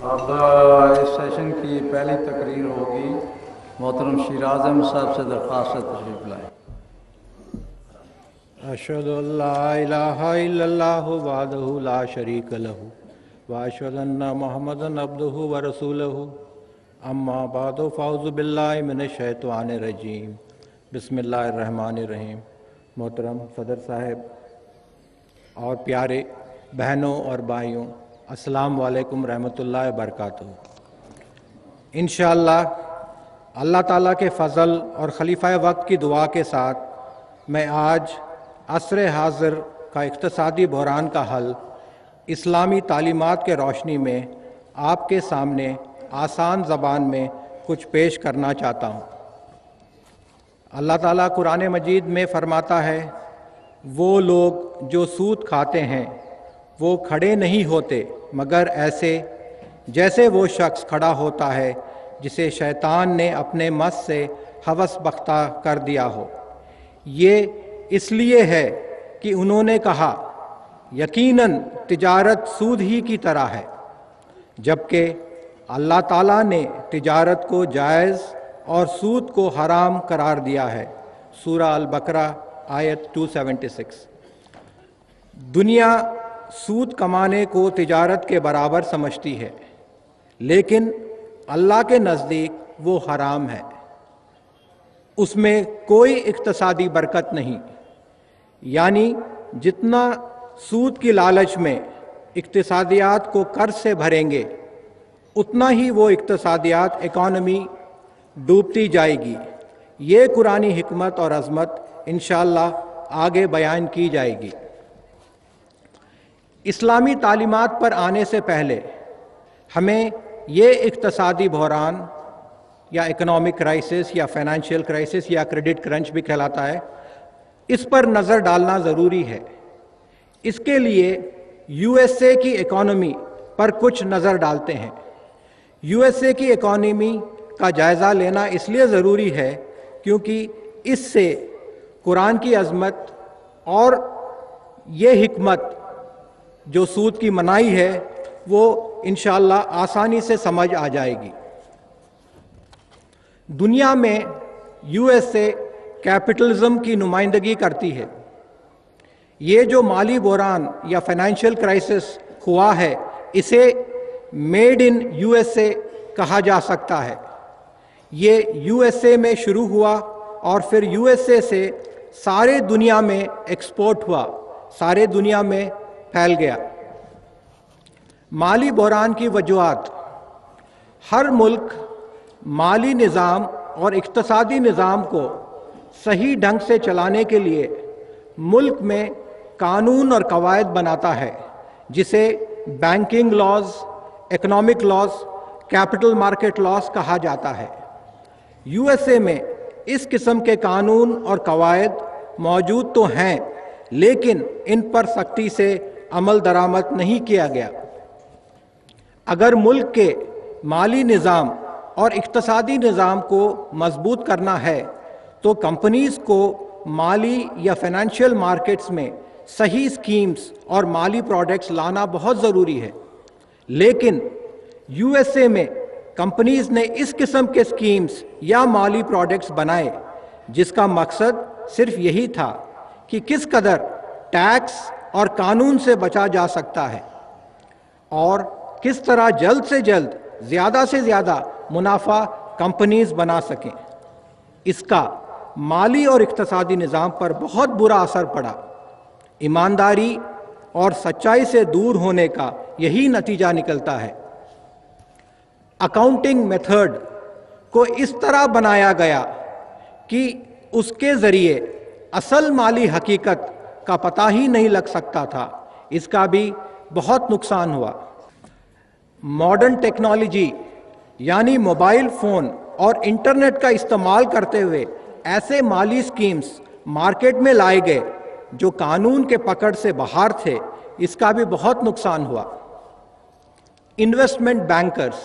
اب اس سیشن کی پہلی تقریر ہوگی، محترم شیراز احمد صاحب سے درخواست ہے تشریف لائیں۔ اشہد ان لا الہ الا اللہ وحدہ لا شریک لہ واشہد ان محمدا عبدہ ورسولہ اما بعد فاعوذ باللہ من الشیطان الرجیم بسم اللہ الرحمن الرحیم۔ محترم صدر صاحب اور پیارے بہنوں اور بھائیوں، السلام علیکم رحمۃ اللہ وبرکاتہ۔ انشاءاللہ اللہ تعالیٰ کے فضل اور خلیفہ وقت کی دعا کے ساتھ میں آج عصر حاضر کا اقتصادی بحران کا حل اسلامی تعلیمات کے روشنی میں آپ کے سامنے آسان زبان میں کچھ پیش کرنا چاہتا ہوں۔ اللہ تعالیٰ قرآن مجید میں فرماتا ہے، وہ لوگ جو سود کھاتے ہیں وہ کھڑے نہیں ہوتے مگر ایسے جیسے وہ شخص کھڑا ہوتا ہے جسے شیطان نے اپنے مس سے ہوس بختہ کر دیا ہو۔ یہ اس لیے ہے کہ انہوں نے کہا یقیناً تجارت سود ہی کی طرح ہے، جبکہ اللہ تعالیٰ نے تجارت کو جائز اور سود کو حرام قرار دیا ہے۔ سورہ البقرہ آیت 276۔ دنیا سود کمانے کو تجارت کے برابر سمجھتی ہے، لیکن اللہ کے نزدیک وہ حرام ہے، اس میں کوئی اقتصادی برکت نہیں۔ یعنی جتنا سود کی لالچ میں اقتصادیات کو قرض سے بھریں گے، اتنا ہی وہ اقتصادیات اکانومی ڈوبتی جائے گی۔ یہ قرآنی حکمت اور عظمت انشاءاللہ آگے بیان کی جائے گی۔ اسلامی تعلیمات پر آنے سے پہلے ہمیں یہ اقتصادی بحران یا اکنامک کرائسس یا فائنینشیل کرائسس یا کریڈٹ کرنچ بھی کہلاتا ہے، اس پر نظر ڈالنا ضروری ہے۔ اس کے لیے یو ایس اے کی اکانومی پر کچھ نظر ڈالتے ہیں۔ یو ایس اے کی اکانومی کا جائزہ لینا اس لیے ضروری ہے کیونکہ اس سے قرآن کی عظمت اور یہ حکمت جو سود کی منائی ہے وہ انشاءاللہ آسانی سے سمجھ آ جائے گی۔ دنیا میں یو ایس اے کیپٹلزم کی نمائندگی کرتی ہے۔ یہ جو مالی بحران یا فائنینشیل کرائسس ہوا ہے، اسے made in U S A کہا جا سکتا ہے۔ یہ یو ایس اے میں شروع ہوا اور پھر یو ایس اے سے سارے دنیا میں ایکسپورٹ ہوا، سارے دنیا میں پھیل گیا۔ مالی بحران کی وجوہات: ہر ملک مالی نظام اور اقتصادی نظام کو صحیح ڈھنگ سے چلانے کے لیے ملک میں قانون اور قواعد بناتا ہے، جسے banking laws, economic laws, capital market laws کہا جاتا ہے۔ یو ایس اے میں اس قسم کے قانون اور قواعد موجود تو ہیں، لیکن ان پر سختی سے عمل درآمد نہیں کیا گیا۔ اگر ملک کے مالی نظام اور اقتصادی نظام کو مضبوط کرنا ہے تو کمپنیز کو مالی یا فائنینشیل مارکیٹس میں صحیح اسکیمز اور مالی پروڈکٹس لانا بہت ضروری ہے۔ لیکن یو ایس اے میں کمپنیز نے اس قسم کے اسکیمز یا مالی پروڈکٹس بنائے جس کا مقصد صرف یہی تھا کہ کس قدر ٹیکس اور قانون سے بچا جا سکتا ہے اور کس طرح جلد سے جلد زیادہ سے زیادہ منافع کمپنیز بنا سکیں۔ اس کا مالی اور اقتصادی نظام پر بہت برا اثر پڑا۔ ایمانداری اور سچائی سے دور ہونے کا یہی نتیجہ نکلتا ہے۔ اکاؤنٹنگ میتھڈ کو اس طرح بنایا گیا کہ اس کے ذریعے اصل مالی حقیقت کا پتہ ہی نہیں لگ سکتا تھا۔ اس کا بھی بہت نقصان ہوا۔ ماڈرن ٹیکنالوجی یعنی موبائل فون اور انٹرنیٹ کا استعمال کرتے ہوئے ایسے مالی اسکیمز مارکیٹ میں لائے گئے جو قانون کے پکڑ سے باہر تھے، اس کا بھی بہت نقصان ہوا۔ انویسٹمنٹ بینکرز،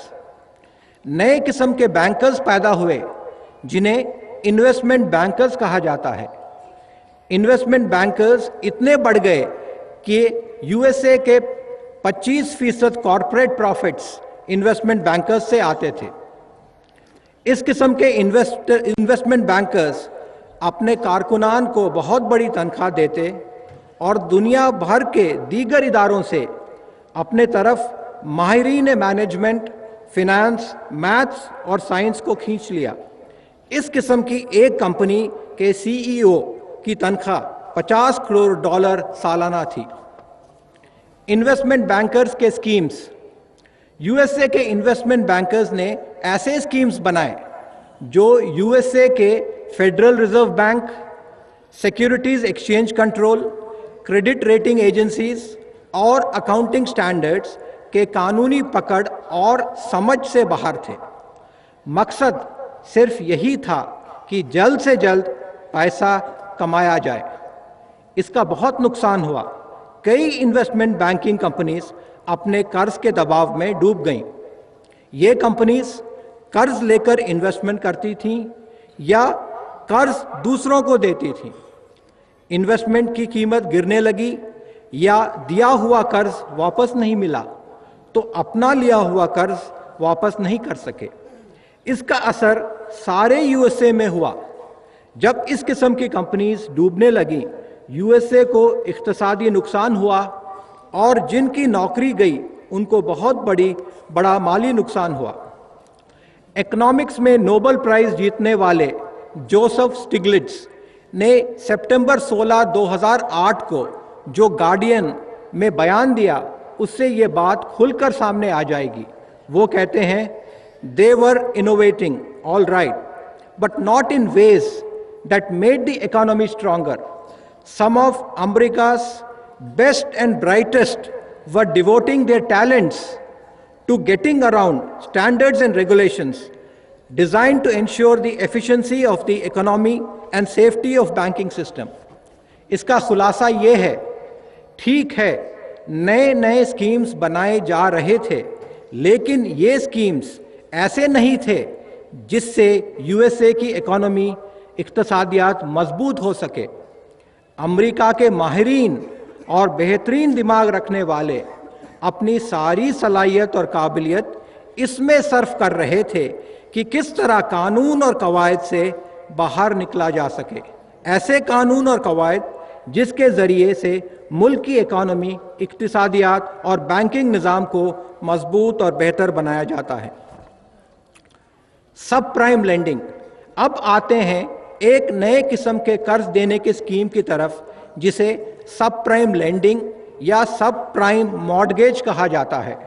نئے قسم کے بینکرز پیدا ہوئے جنہیں انویسٹمنٹ بینکرز کہا جاتا ہے۔ انویسٹمنٹ بینکرز اتنے بڑھ گئے کہ یو ایس اے کے 25% کارپوریٹ پروفٹس इन्वेस्टमेंट बैंकर्स से आते थे। इस किस्म के इन्वेस्टमेंट बैंकर्स अपने कारकुनान को बहुत बड़ी तनख्वाह देते और दुनिया भर के दीगर इदारों से अपने तरफ माहिरीन मैनेजमेंट, फिनेंस, मैथ्स और साइंस को खींच लिया। इस किस्म की एक कंपनी के सीईओ की तनख्वाह $50 करोड़ सालाना थी। इन्वेस्टमेंट बैंकर्स के स्कीम्स, यूएसए के इन्वेस्टमेंट बैंकर्स ने ऐसे स्कीम्स बनाए जो यूएसए के federal reserve bank, securities exchange control, credit rating agencies और अकाउंटिंग स्टैंडर्ड्स के कानूनी पकड़ और समझ से बाहर थे। मकसद सिर्फ यही था कि जल्द से जल्द पैसा कमाया जाए। इसका बहुत नुकसान हुआ। कई इन्वेस्टमेंट बैंकिंग कंपनीज अपने कर्ज के दबाव में डूब गईं। ये कंपनीज कर्ज लेकर इन्वेस्टमेंट करती थीं या कर्ज दूसरों को देती थीं। इन्वेस्टमेंट की कीमत गिरने लगी या दिया हुआ कर्ज वापस नहीं मिला तो अपना लिया हुआ कर्ज वापस नहीं कर सके। इसका असर सारे यूएसए में हुआ। जब इस किस्म की कंपनीज डूबने लगी, यूएसए को इक्तिसादी नुकसान हुआ और जिनकी नौकरी गई उनको बहुत बड़ा माली नुकसान हुआ। इकोनॉमिक्स में नोबेल प्राइज जीतने वाले जोसेफ स्टिग्लिट्ज ने सितंबर 16, 2008 को जो गार्डियन में बयान दिया, उससे ये बात खुलकर सामने आ जाएगी। वो कहते हैं, they were innovating all right but not in ways that made the economy stronger. Some of America's best and brightest were devoting their talents to getting around standards and regulations designed to ensure the efficiency of the economy and safety of banking system. इसका खुलासा ये है, ठीक है नए नए schemes बनाए जा रहे थे, लेकिन ये स्कीम्स ऐसे नहीं थे जिससे यूएसए की इकोनॉमी, इक्तिसादियात मजबूत हो सके। अमेरिका के माहिरीन और बेहतरीन दिमाग रखने वाले अपनी सारी सलाहियत और काबिलियत इसमें सर्फ कर रहे थे कि किस तरह कानून और कवायद से बाहर निकला जा सके। ऐसे कानून और कवायद जिसके ज़रिए से मुल्क की इकोनॉमी, इक्तिसादियात और बैंकिंग निज़ाम को मजबूत और बेहतर बनाया जाता है। सब प्राइम लेंडिंग। अब आते हैं एक नए किस्म के कर्ज देने की स्कीम की तरफ जिसे सब प्राइम लेंडिंग या सब प्राइम मॉर्टगेज कहा जाता है।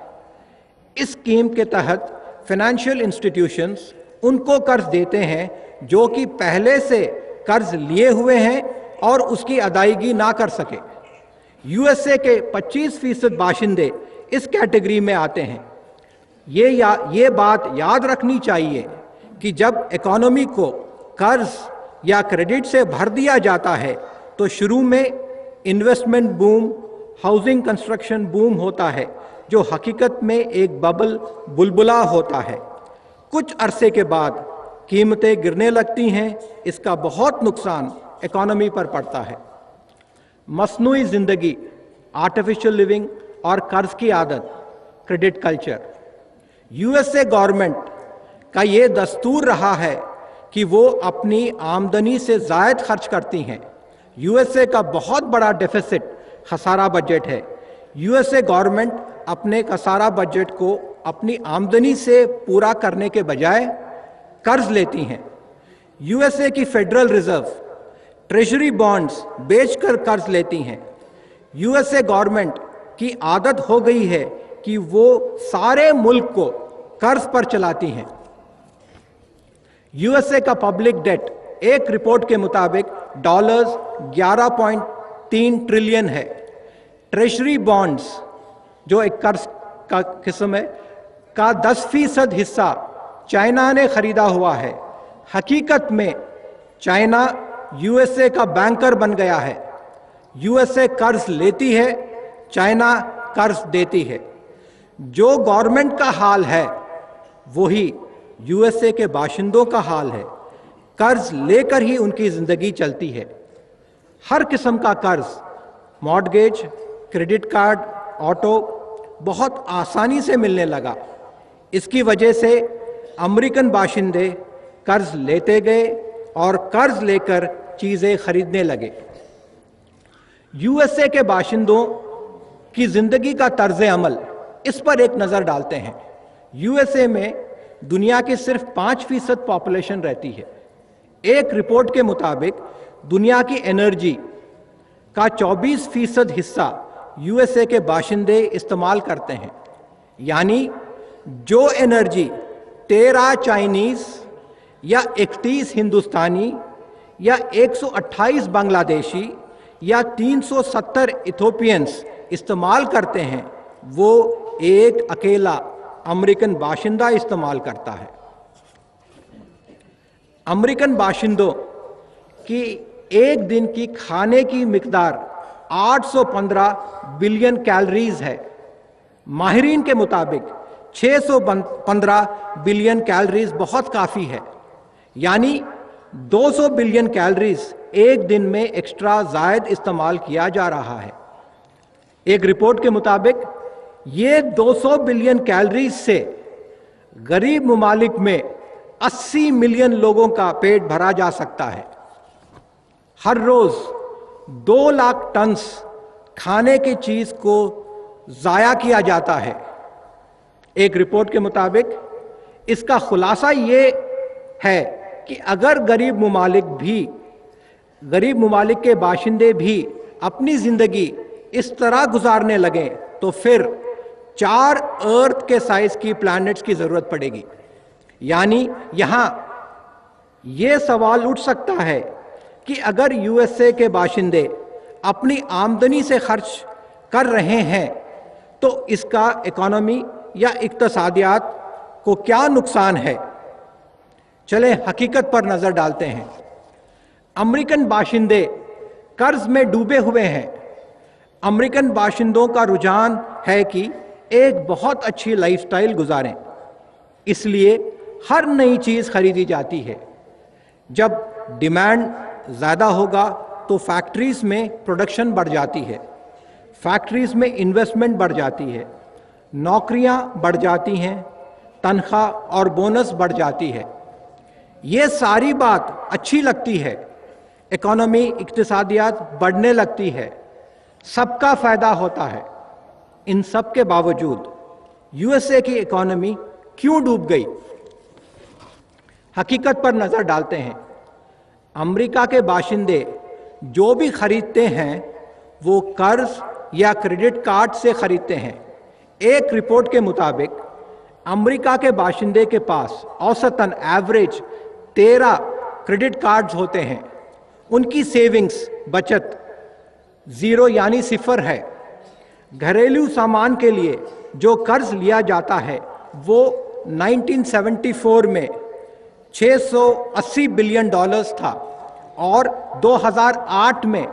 इस स्कीम के तहत फाइनेंशियल इंस्टीट्यूशंस उनको कर्ज देते हैं जो कि पहले से कर्ज लिए हुए हैं और उसकी अदायगी ना कर सके। यूएसए के 25% बाशिंदे इस कैटेगरी में आते हैं। ये बात याद रखनी चाहिए कि जब इकोनॉमी को कर्ज या क्रेडिट से भर दिया जाता है तो शुरू में investment boom, housing construction boom होता है जो हकीकत में एक बुलबुला होता है। कुछ अरसे के बाद कीमतें गिरने लगती हैं। इसका बहुत नुकसान इकोनॉमी पर पड़ता है। मसनूई ज़िंदगी, आर्टिफिशियल लिविंग और कर्ज की आदत, क्रेडिट कल्चर। यूएसए गवर्नमेंट का ये दस्तूर रहा है कि वो अपनी आमदनी से ज़ायद खर्च करती हैं। यूएसए का बहुत बड़ा डेफिसिट खसारा बजट है। यूएसए गवर्नमेंट अपने खसारा बजट को अपनी आमदनी से पूरा करने के बजाय कर्ज लेती हैं। यूएसए की फेडरल रिजर्व ट्रेजरी बॉन्ड्स बेचकर कर्ज लेती हैं। यूएसए गवर्नमेंट की आदत हो गई है कि वो सारे मुल्क को कर्ज पर चलाती हैं। यूएसए का पब्लिक डेट एक रिपोर्ट के मुताबिक $11.3 ट्रिलियन है। ट्रेजरी बॉन्ड्स जो एक कर्ज का किस्म है का 10% हिस्सा चाइना ने खरीदा हुआ है। हकीकत में चाइना यूएसए का बैंकर बन गया है। यूएसए कर्ज लेती है, चाइना कर्ज देती है। जो गवर्नमेंट का हाल है वही यूएसए के बाशिंदों का हाल है। कर्ज लेकर ही उनकी जिंदगी चलती है। हर किस्म का कर्ज, मॉर्टगेज, क्रेडिट कार्ड, ऑटो बहुत आसानी से मिलने लगा। इसकी वजह से अमेरिकन बाशिंदे कर्ज लेते गए और कर्ज लेकर चीज़ें खरीदने लगे। यूएसए के बाशिंदों की जिंदगी का तर्ज अमल, इस पर एक नज़र डालते हैं। यूएसए में दुनिया की सिर्फ 5% पॉपुलेशन रहती है। एक रिपोर्ट के मुताबिक दुनिया की एनर्जी का 24% हिस्सा यूएसए के बाशिंदे इस्तेमाल करते हैं। यानी जो एनर्जी 13 चाइनीज़ या 31 हिंदुस्तानी या 128 बांग्लादेशी या 370 इथोपियंस इस्तेमाल करते हैं, वो एक अकेला अमेरिकन बाशिंदा इस्तेमाल करता है। अमेरिकन बाशिंदों की एक दिन की खाने की मिकदार 815 बिलियन कैलोरीज है। माहिरीन के मुताबिक 615 बिलियन कैलोरीज बहुत काफ़ी है, यानी 200 बिलियन कैलोरीज एक दिन में एक्स्ट्रा जायद इस्तेमाल किया जा रहा है। एक रिपोर्ट के मुताबिक ये 200 बिलियन कैलोरीज से गरीब ममालिक में 80 मिलियन लोगों का पेट भरा जा सकता है। हर रोज 2 लाख टन खाने की चीज को जाया किया जाता है। एक रिपोर्ट के मुताबिक इसका खुलासा ये है कि अगर गरीब ममालिक के बाशिंदे भी अपनी जिंदगी इस तरह गुजारने लगें तो फिर 4 अर्थ के साइज की प्लैनेट्स की जरूरत पड़ेगी। यानी यहां यह सवाल उठ सकता है कि अगर यूएसए के बाशिंदे अपनी आमदनी से खर्च कर रहे हैं तो इसका इकोनॉमी या इक्तसादियात को क्या नुकसान है। चलें हकीकत पर नजर डालते हैं। अमेरिकन बाशिंदे कर्ज में डूबे हुए हैं। अमेरिकन बाशिंदों का रुझान है कि एक बहुत अच्छी लाइफस्टाइल गुजारें, इसलिए हर नई चीज खरीदी जाती है। जब डिमांड ज्यादा होगा तो फैक्ट्रीज में प्रोडक्शन बढ़ जाती है, फैक्ट्रीज में इन्वेस्टमेंट बढ़ जाती है, नौकरियां बढ़ जाती हैं, तनख्वाह और बोनस बढ़ जाती है। ये सारी बात अच्छी लगती है, इकोनॉमी इक्तिसादियात बढ़ने लगती है, सबका फायदा होता है। इन सब के बावजूद यूएसए की इकोनॉमी क्यों डूब गई? हकीकत पर नजर डालते हैं। अमेरिका के बाशिंदे जो भी खरीदते हैं वो कर्ज या क्रेडिट कार्ड से खरीदते हैं। एक रिपोर्ट के मुताबिक अमेरिका के बाशिंदे के पास औसतन एवरेज 13 क्रेडिट कार्ड्स होते हैं। उनकी सेविंग्स बचत 0 यानी सिफर है। घरेलू सामान के लिए जो कर्ज लिया जाता है वो 1974 में $680 बिलियन था और 2008 में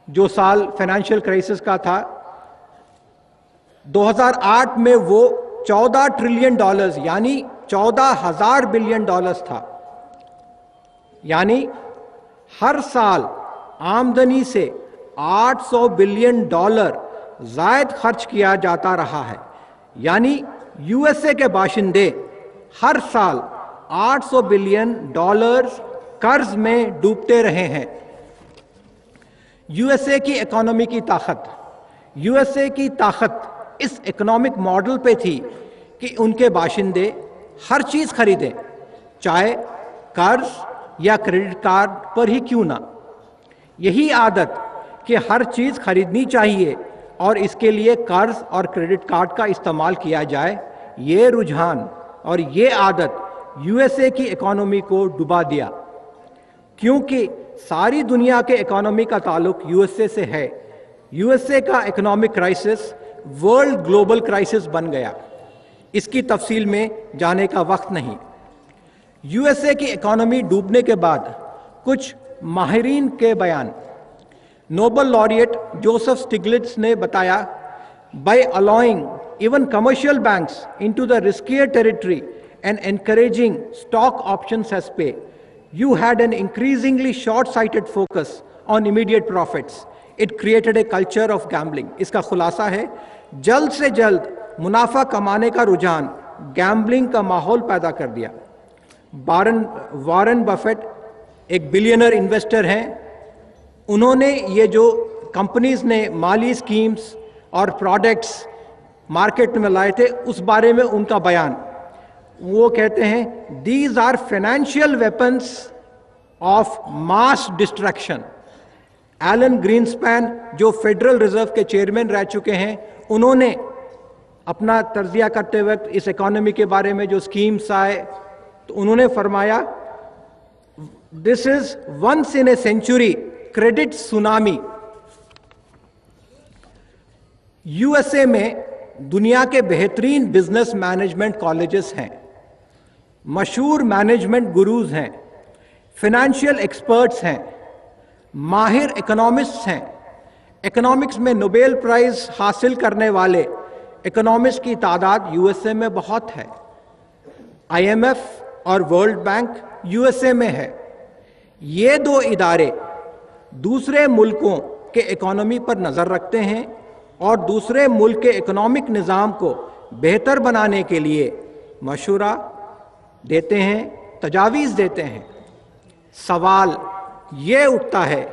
जो साल फाइनेंशियल क्राइसिस का था 2008 में वो $14 ट्रिलियन यानी 14,000 बिलियन था। यानी हर साल आमदनी से $800 बिलियन जायद खर्च किया जाता रहा है। यानी यूएसए के बाशिंदे हर साल $800 बिलियन कर्ज में डूबते रहे हैं। यूएसए की इकोनॉमी की ताकत, यूएसए की ताकत इस इकोनॉमिक मॉडल पे थी कि उनके बाशिंदे हर चीज खरीदें, चाहे कर्ज या क्रेडिट कार्ड पर ही क्यों ना। यही आदत कि हर चीज खरीदनी चाहिए और इसके लिए कर्ज और क्रेडिट कार्ड का इस्तेमाल किया जाए, ये रुझान और ये आदत यूएसए की इकोनॉमी को डुबा दिया। क्योंकि सारी दुनिया के इकोनॉमी का ताल्लुक यूएसए से है, यूएसए का economic crisis world global crisis बन गया। इसकी तफसील में जाने का वक्त नहीं। यूएसए की इकोनॉमी डूबने के बाद कुछ माहिरीन के बयान, नोबल लॉरिएट जोसेफ स्टिग्लिट्ज ने बताया, by allowing even commercial banks into the riskier territory and encouraging stock options as pay, you had an increasingly short-sighted focus on immediate profits. It created a culture of gambling. इसका खुलासा है, जल्द से जल्द मुनाफा कमाने का रुझान गैम्बलिंग का माहौल पैदा कर दिया। वॉरेन बफेट एक बिलियनर इन्वेस्टर हैं, उन्होंने ये जो कंपनीज ने माली स्कीम्स और प्रोडक्ट्स मार्केट में लाए थे उस बारे में उनका बयान, वो कहते हैं these are financial weapons of mass destruction. Alan Greenspan जो फेडरल रिजर्व के चेयरमैन रह चुके हैं, उन्होंने अपना तर्जिया करते वक्त इस इकोनॉमी के बारे में जो स्कीम्स आए तो उन्होंने फरमाया this is once in a century credit tsunami. USA में दुनिया के बेहतरीन बिजनेस मैनेजमेंट कॉलेजेस हैं, मशहूर मैनेजमेंट गुरुज हैं, फाइनेंशियल एक्सपर्ट्स हैं, माहिर इकोनॉमिस्ट्स हैं। इकोनॉमिक्स में नोबेल प्राइज हासिल करने वाले इकोनॉमिस्ट की तादाद यूएसए में बहुत है। आईएमएफ और वर्ल्ड बैंक यूएसए में है। ये दो इदारे दूसरे मुल्कों के इकोनॉमी पर नज़र रखते हैं और दूसरे मुल्क के इकोनॉमिक निज़ाम को बेहतर बनाने के लिए मशवरा देते हैं, तजावीज़ देते हैं। सवाल ये उठता है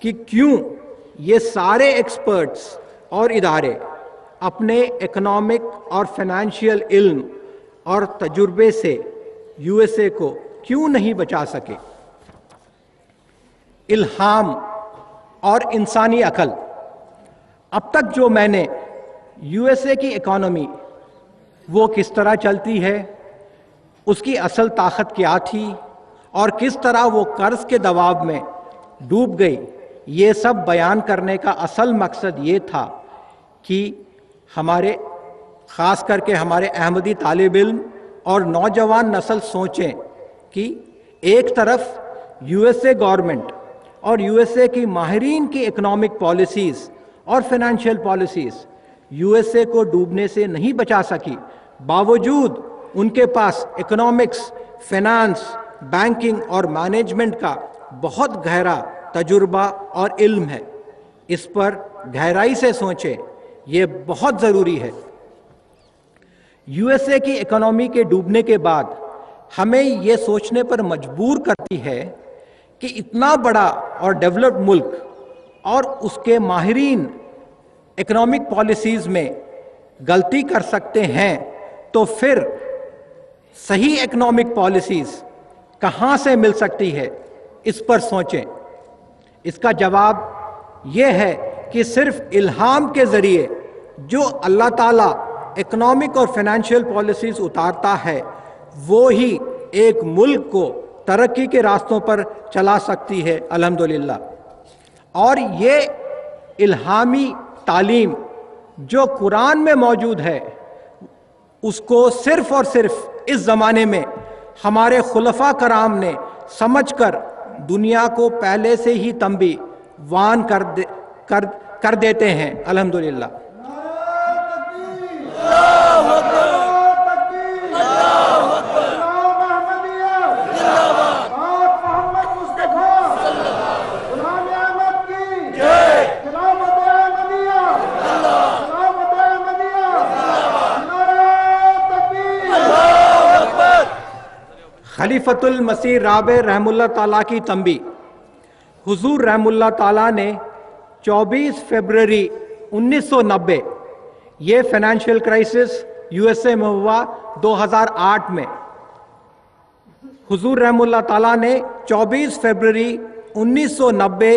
कि क्यों ये सारे एक्सपर्ट्स और इदारे अपने इकोनॉमिक और फाइनेंशियल इल्म और तजुर्बे से यूएसए को क्यों नहीं बचा सके। इल्हाम और इंसानी अकल। अब तक जो मैंने यूएसए की इकोनॉमी वो किस तरह चलती है, उसकी असल ताकत क्या थी और किस तरह वो कर्ज के दबाव में डूब गई, ये सब बयान करने का असल मकसद ये था कि हमारे ख़ास करके हमारे अहमदी तालिब इल्म और नौजवान नस्ल सोचें कि एक तरफ यूएसए गवर्नमेंट और यूएसए की माहिरीन की इकोनॉमिक पॉलिसीज़ और फाइनेंशियल पॉलिसीज़ यूएसए को डूबने से नहीं बचा सकी, बावजूद उनके पास इकोनॉमिक्स, फाइनेंस, बैंकिंग और मैनेजमेंट का बहुत गहरा तजुर्बा और इल्म है। इस पर गहराई से सोचें, ये बहुत ज़रूरी है। यूएसए की इकोनॉमी के डूबने के बाद हमें ये सोचने पर मजबूर करती है कि इतना बड़ा और डेवलप्ड मुल्क और उसके माहिरीन इकोनॉमिक पॉलिसीज़ में गलती कर सकते हैं, तो फिर सही इकोनॉमिक पॉलिसीज़ कहाँ से मिल सकती है, इस पर सोचें। इसका जवाब यह है कि सिर्फ इल्हाम के ज़रिए जो अल्लाह ताला इकोनॉमिक और फाइनेंशियल पॉलिसीज़ उतारता है, वो ही एक मुल्क को तरक्की के रास्तों पर चला सकती है, अल्हम्दुलिल्लाह। और ये इल्हामी तालीम जो कुरान में मौजूद है, उसको सिर्फ और सिर्फ इस ज़माने में हमारे खुलफा कराम ने समझकर दुनिया को पहले से ही तंबी वान कर देते हैं, अल्हम्दुलिल्लाह। खलीफतुल मसीह राबे रहमुल्लाह ताला की तंबी। हुजूर रहमुल्लाह ताला ने 24 फरवरी 1990 ये फाइनेंशियल क्राइसिस यूएसए में हुआ 2008 में। हुजूर रहमुल्लाह ताला ने 24 फरवरी 1990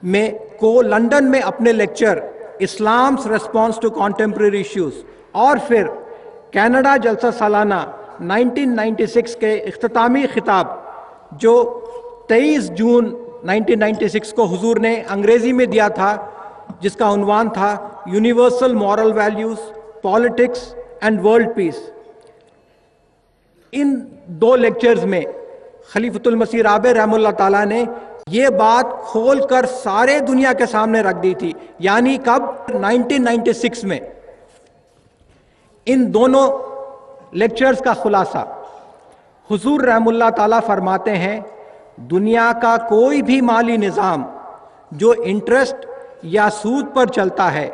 में को लंदन में अपने lecture Islam's response to contemporary issues और फिर कनाडा जलसा सालाना 1996 के इख्तितामी खिताब जो 23 जून 1996 को हुजूर ने अंग्रेजी में दिया था, जिसका उन्वान था universal moral values, politics and world peace. इन दो लेक्चर्स में खलीफतुल मसीह राबे रहमुल्लाह ताला ने ये बात खोलकर सारे दुनिया के सामने रख दी थी। यानी कब? 1996 में। इन दोनों लेक्चर्स का खुलासा हुजूर रहमुल्लाह ताला फरमाते हैं, दुनिया का कोई भी माली निज़ाम जो इंटरेस्ट या सूद पर चलता है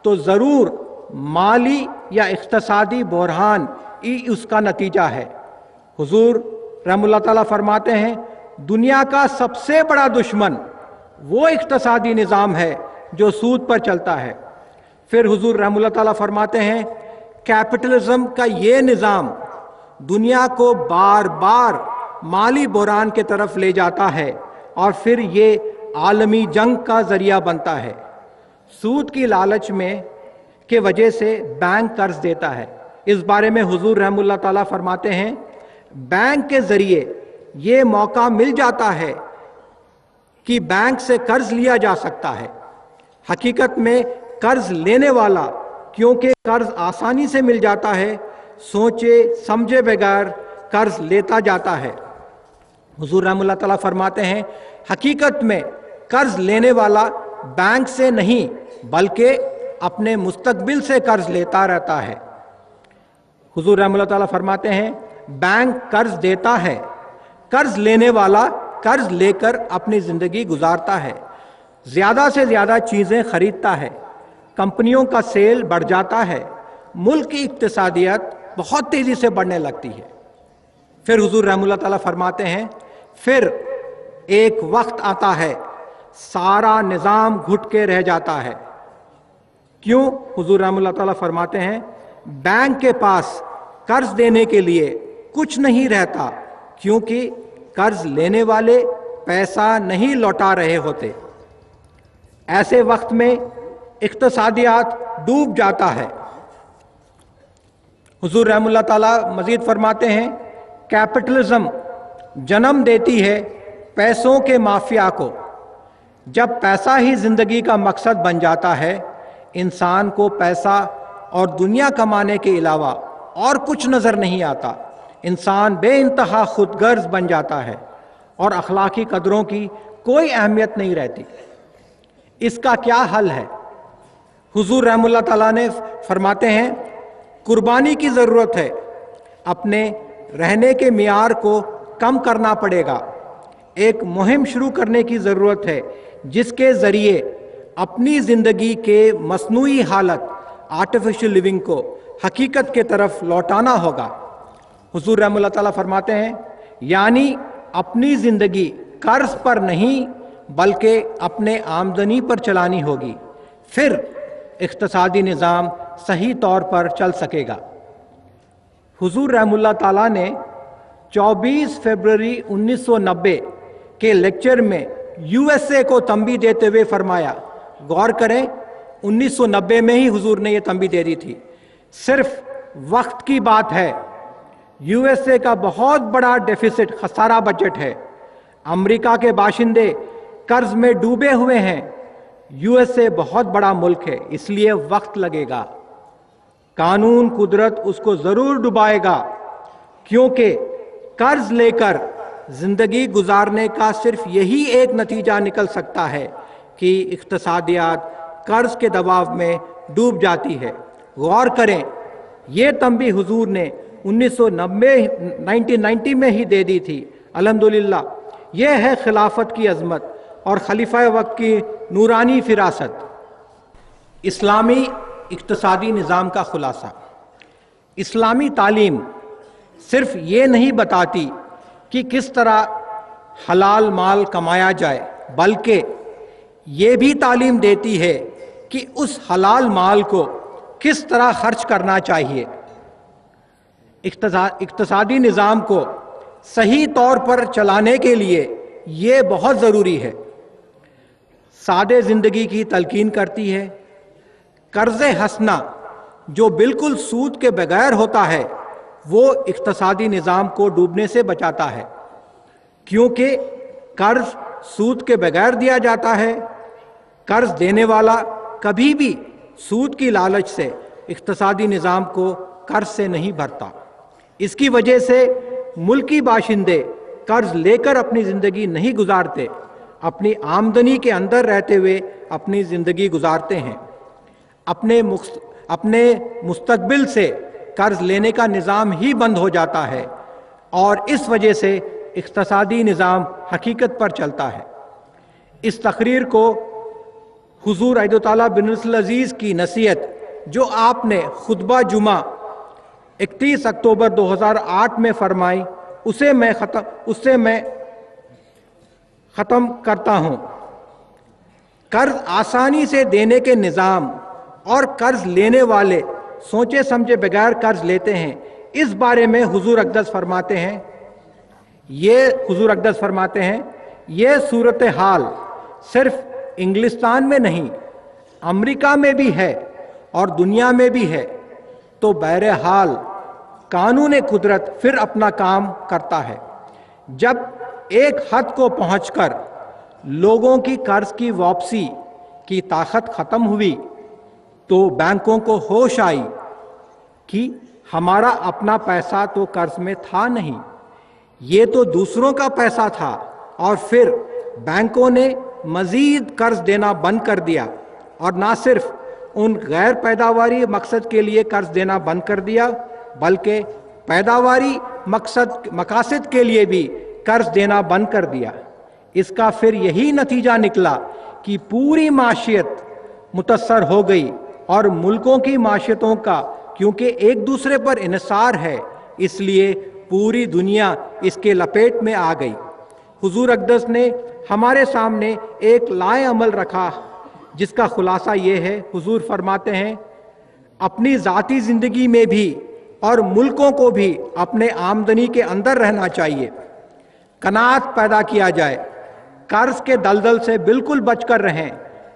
तो ज़रूर माली या इख्तिसादी बहरान ही उसका नतीजा है। हुजूर रहमतुल्लाह ताला फरमाते हैं, दुनिया का सबसे बड़ा दुश्मन वो इख्तिसादी निज़ाम है जो सूद पर चलता है। फिर हुजूर रहमतुल्लाह ताला फरमाते हैं, कैपिटलिज्म का ये निज़ाम दुनिया को बार बार माली बहरान के तरफ ले जाता है और फिर ये आलमी जंग का ज़रिया बनता है। सूद की लालच में के वजह से बैंक कर्ज देता है। इस बारे में हुजूर रहमतुल्लाह ताला फरमाते हैं, बैंक के ज़रिए ये मौका मिल जाता है कि बैंक से कर्ज लिया जा सकता है। हकीकत में कर्ज लेने वाला क्योंकि कर्ज आसानी से मिल जाता है, सोचे समझे बगैर कर्ज लेता जाता है। हुजूर रहमतुल्लाह ताला फरमाते हैं, हकीकत में कर्ज लेने वाला बैंक से नहीं बल्कि अपने मुस्तकबिल से कर्ज लेता रहता है। हुजूर रहमतुल्लाह ताला फरमाते हैं, बैंक कर्ज देता है, कर्ज लेने वाला कर्ज लेकर अपनी ज़िंदगी गुजारता है, ज़्यादा से ज़्यादा चीज़ें खरीदता है, कंपनियों का सेल बढ़ जाता है, मुल्क की इक्तिसादियत बहुत तेज़ी से बढ़ने लगती है। फिर हुजूर रहमतुल्लाह ताला फरमाते हैं, फिर एक वक्त आता है सारा निज़ाम घुट के रह जाता है। क्यों? हुजूर रहमतुल्लाह ताला फरमाते हैं, बैंक के पास कर्ज देने के लिए कुछ नहीं रहता क्योंकि कर्ज लेने वाले पैसा नहीं लौटा रहे होते। ऐसे वक्त में इक्तिसादियात डूब जाता है। हुजूर रहमतुल्लाह ताला मजीद फरमाते हैं, कैपिटलिज्म जन्म देती है पैसों के माफिया को। जब पैसा ही जिंदगी का मकसद बन जाता है, इंसान को पैसा और दुनिया कमाने के अलावा और कुछ नजर नहीं आता। इंसान बेइंतहा खुदगर्ज बन जाता है और अखलाकी कदरों की कोई अहमियत नहीं रहती। इसका क्या हल है? हुजूर रहमतुल्लाह ताला ने फरमाते हैं, कुर्बानी की ज़रूरत है। अपने रहने के मियार को कम करना पड़ेगा। एक मुहिम शुरू करने की ज़रूरत है जिसके ज़रिए अपनी ज़िंदगी के मसनूई हालत आर्टिफिशियल लिविंग को हकीकत के तरफ लौटाना होगा। हुजूर रहमतुल्लाह ताला फरमाते हैं, यानी अपनी ज़िंदगी कर्ज पर नहीं बल्कि अपने आमदनी पर चलानी होगी, फिर इख्तिसादी निज़ाम सही तौर पर चल सकेगा। हुजूर रहमतुल्लाह ताला ने 24 फरवरी 1990 के लेक्चर में यूएसए को तंबीह देते हुए फरमाया, गौर करें 1990 में ही हुजूर ने यह तंबीह दे दी थी। सिर्फ वक्त की बात है, यूएसए का बहुत बड़ा डेफिसिट खसारा बजट है। अमेरिका के बाशिंदे कर्ज में डूबे हुए हैं। यूएसए बहुत बड़ा मुल्क है, इसलिए वक्त लगेगा। कानून कुदरत उसको जरूर डुबाएगा, क्योंकि कर्ज लेकर जिंदगी गुजारने का सिर्फ यही एक नतीजा निकल सकता है कि इक्तिसादियात कर्ज के दबाव में डूब जाती है। गौर करें, ये तंबीह हुजूर ने 1990 में ही दे दी थी। अल्हम्दुलिल्लाह, यह है खिलाफत की अजमत और खलीफा वक्त की नूरानी फिरासत। इस्लामी इक्तिसादी निज़ाम का खुलासा। इस्लामी तालीम सिर्फ ये नहीं बताती कि किस तरह हलाल माल कमाया जाए, बल्कि ये भी तालीम देती है कि उस हलाल माल को किस तरह खर्च करना चाहिए। इक्तिसादी निज़ाम को सही तौर पर चलाने के लिए ये बहुत ज़रूरी है। सादे ज़िंदगी की तलकीन करती है। कर्ज़ हसना जो बिल्कुल सूद के बगैर होता है, वो इक्तिसादी निज़ाम को डूबने से बचाता है, क्योंकि कर्ज सूद के बगैर दिया जाता है। कर्ज देने वाला कभी भी सूद की लालच से इक्तिसादी निज़ाम को कर्ज से नहीं भरता। इसकी वजह से मुल्की बाशिंदे कर्ज लेकर अपनी ज़िंदगी नहीं गुजारते, अपनी आमदनी के अंदर रहते हुए अपनी ज़िंदगी गुजारते हैं। अपने मुस्तकबिल से कर्ज लेने का निज़ाम ही बंद हो जाता है और इस वजह से इक्तिसादी निज़ाम हकीकत पर चलता है। इस तकरीर को हुजूर अहद ताला बिन अजीज़ की नसीहत جو आपने खुतबा जुमा 31 अक्टूबर 2008 में फरमाई उससे मैं ख़त्म करता हूँ। कर्ज आसानी से देने के निज़ाम और कर्ज लेने वाले सोचे समझे बगैर कर्ज लेते हैं, इस बारे में हुजूर अक़दस फरमाते हैं ये सूरत हाल सिर्फ इंग्लिस्तान में नहीं, अमेरिका में भी है और दुनिया में भी है। तो बहरहाल कानून कुदरत फिर अपना काम करता है। जब एक हद को पहुंचकर लोगों की कर्ज की वापसी की ताकत ख़त्म हुई तो बैंकों को होश आई कि हमारा अपना पैसा तो कर्ज में था नहीं, ये तो दूसरों का पैसा था, और फिर बैंकों ने मज़ीद कर्ज देना बंद कर दिया और ना सिर्फ उन गैर पैदावारी मकसद के लिए कर्ज देना बंद कर दिया बल्कि पैदावारी मकासद के लिए भी कर्ज देना बंद कर दिया। इसका फिर यही नतीजा निकला कि पूरी माशियत मुतासर हो गई और मुल्कों की माशियतों का क्योंकि एक दूसरे पर इन्हिसार है इसलिए पूरी दुनिया इसके लपेट में आ गई। हुजूर अक़दस ने हमारे सामने एक लाए अमल रखा जिसका खुलासा ये है, हुजूर फरमाते हैं अपनी ज़ाती ज़िंदगी में भी और मुल्कों को भी अपने आमदनी के अंदर रहना चाहिए, कनात पैदा किया जाए, कर्ज के दलदल से बिल्कुल बचकर रहें,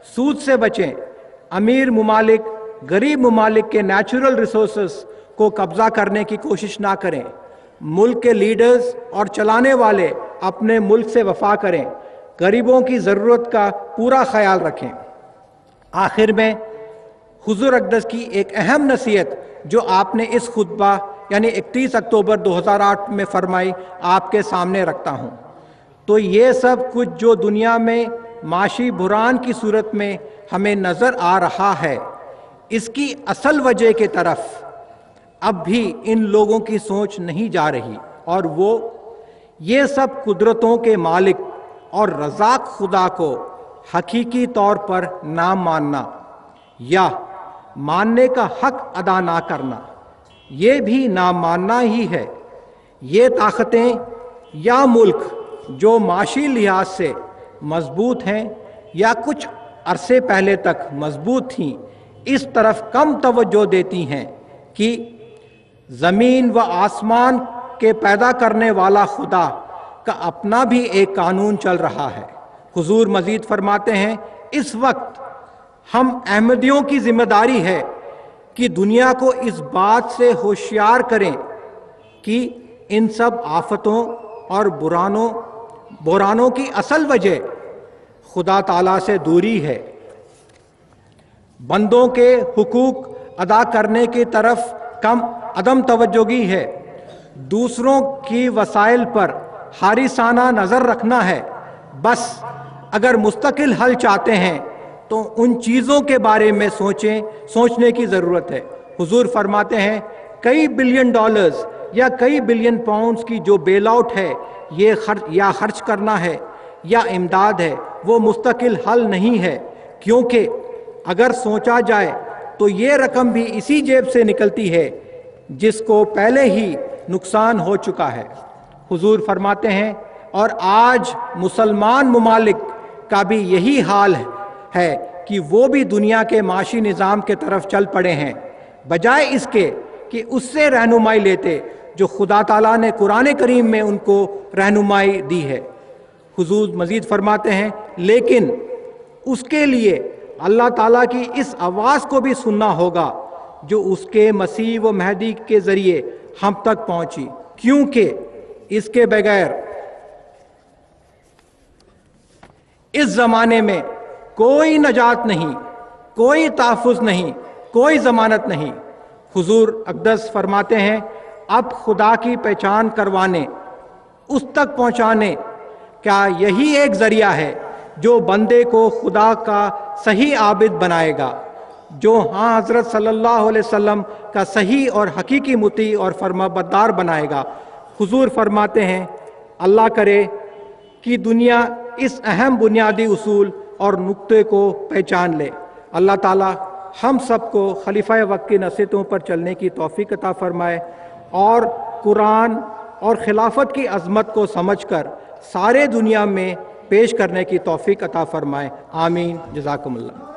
सूद से बचें, अमीर मुमालिक गरीब मुमालिक के नेचुरल रिसोर्सेस को कब्ज़ा करने की कोशिश ना करें, मुल्क के लीडर्स और चलाने वाले अपने मुल्क से वफा करें, गरीबों की ज़रूरत का पूरा ख्याल रखें। आखिर में हुजूर अक़दस की एक अहम नसीहत जो आपने इस खुतबा यानी 31 अक्टूबर 2008 में फरमाई आपके सामने रखता हूँ। तो ये सब कुछ जो दुनिया में माशी बुरान की सूरत में हमें नज़र आ रहा है, इसकी असल वजह की तरफ अब भी इन लोगों की सोच नहीं जा रही, और वो ये सब कुदरतों के मालिक और रज़ाक खुदा को हकीकी तौर पर ना मानना या मानने का हक अदा ना करना, ये भी ना मानना ही है। ये ताकतें या मुल्क जो माशी लिहाज से मजबूत हैं या कुछ अरसे पहले तक मजबूत थीं, इस तरफ कम तवज्जो देती हैं कि ज़मीन व आसमान के पैदा करने वाला खुदा का अपना भी एक कानून चल रहा है। हुजूर मज़ीद फरमाते हैं इस वक्त हम अहमदियों की जिम्मेदारी है कि दुनिया को इस बात से होशियार करें कि इन सब आफतों और बुरानों की असल वजह खुदा ताला से दूरी है, बंदों के हुकूक अदा करने की तरफ अदम तवज्जोगी है, दूसरों की वसाइल पर हारिसाना नज़र रखना है। बस अगर मुस्तकिल हल चाहते हैं तो उन चीज़ों के बारे में सोचने की ज़रूरत है। हुजूर फरमाते हैं कई बिलियन डॉलर्स या कई बिलियन पाउंड्स की जो बेल आउट है ये खर्च करना है या इमदाद है, वो मुस्तकिल हल नहीं है, क्योंकि अगर सोचा जाए तो ये रकम भी इसी जेब से निकलती है जिसको पहले ही नुकसान हो चुका है। हुजूर फरमाते हैं और आज मुसलमान मुमालिक का भी यही हाल है कि वो भी दुनिया के माशी निज़ाम के तरफ चल पड़े हैं, बजाय इसके कि उससे रहनुमाई लेते जो खुदा ताला ने कुरान करीम में उनको रहनुमाई दी है। हुजूर मज़ीद फरमाते हैं लेकिन उसके लिए अल्लाह ताला की इस आवाज़ को भी सुनना होगा जो उसके मसीह व महदी के ज़रिए हम तक पहुंची, क्योंकि इसके बगैर इस ज़माने में कोई नजात नहीं, कोई तहफ़्फ़ुज़ नहीं, कोई ज़मानत नहीं। हुजूर अक़दस फरमाते हैं अब खुदा की पहचान करवाने, उस तक पहुंचाने, क्या यही एक ज़रिया है जो बंदे को खुदा का सही आबिद बनाएगा, जो हाँ हज़रत सल्लल्लाहु अलैहि वसल्लम का सही और हकीकी मुती और फरमाबरदार बनाएगा। हुजूर फरमाते हैं अल्लाह करे कि दुनिया इस अहम बुनियादी उसूल और नुक्ते को पहचान ले। अल्लाह ताला ہم سب کو خلیفہ وقت کی نصیحتوں پر چلنے کی توفیق عطا فرمائے اور قرآن اور خلافت کی عظمت کو سمجھ کر سارے دنیا میں پیش کرنے کی توفیق عطا فرمائے۔ آمین۔ جزاکم اللہ۔